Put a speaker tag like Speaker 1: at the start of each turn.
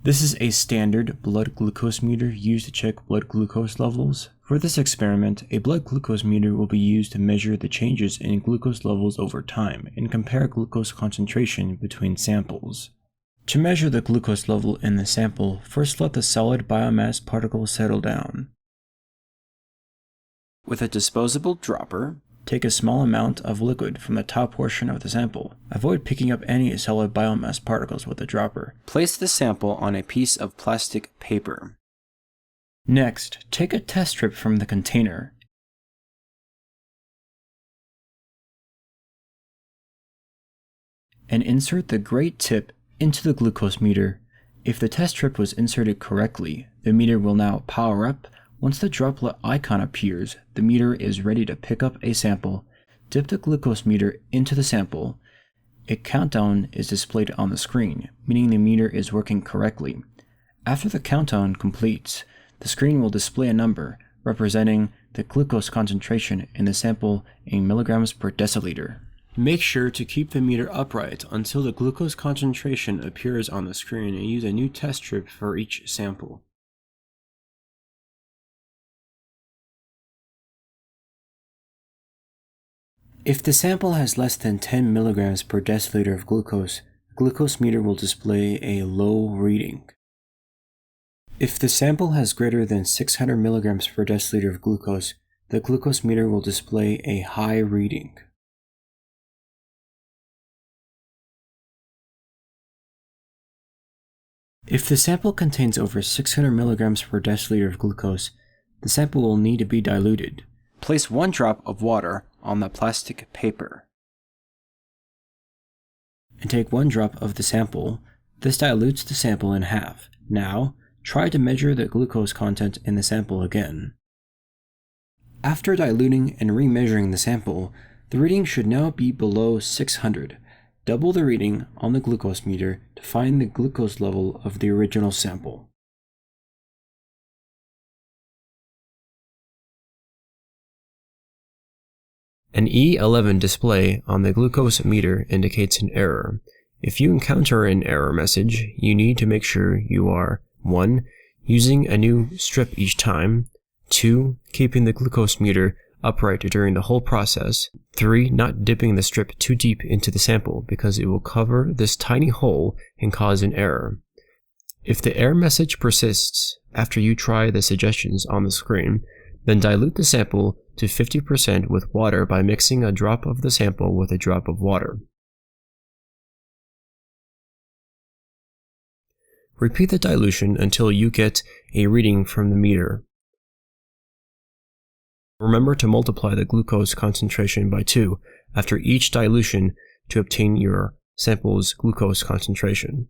Speaker 1: This is a standard blood glucose meter used to check blood glucose levels. For this experiment, a blood glucose meter will be used to measure the changes in glucose levels over time and compare glucose concentration between samples. To measure the glucose level in the sample, first let the solid biomass particle settle down. With a disposable dropper, take a small amount of liquid from the top portion of the sample. Avoid picking up any solid biomass particles with the dropper. Place the sample on a piece of plastic paper. Next, take a test strip from the container. And insert the gray tip into the glucose meter. If the test strip was inserted correctly, the meter will now power up. Once the droplet icon appears, the meter is ready to pick up a sample. Dip the glucose meter into the sample. A countdown is displayed on the screen, meaning the meter is working correctly. After the countdown completes, the screen will display a number representing the glucose concentration in the sample in milligrams per deciliter. Make sure to keep the meter upright until the glucose concentration appears on the screen and use a new test strip for each sample. If the sample has less than 10 milligrams per deciliter of glucose, the glucose meter will display a low reading. If the sample has greater than 600 milligrams per deciliter of glucose, the glucose meter will display a high reading. If the sample contains over 600 milligrams per deciliter of glucose, the sample will need to be diluted. Place 1 drop of water on the plastic paper. And take 1 drop of the sample. This dilutes the sample in half. Now, try to measure the glucose content in the sample again. After diluting and remeasuring the sample, the reading should now be below 600. Double the reading on the glucose meter to find the glucose level of the original sample. An E11 display on the glucose meter indicates an error. If you encounter an error message, you need to make sure you are 1. Using a new strip each time, 2. Keeping the glucose meter upright during the whole process, 3. Not dipping the strip too deep into the sample because it will cover this tiny hole and cause an error. If the error message persists after you try the suggestions on the screen, then dilute the sample to 50% with water by mixing a drop of the sample with a drop of water. Repeat the dilution until you get a reading from the meter. Remember to multiply the glucose concentration by 2 after each dilution to obtain your sample's glucose concentration.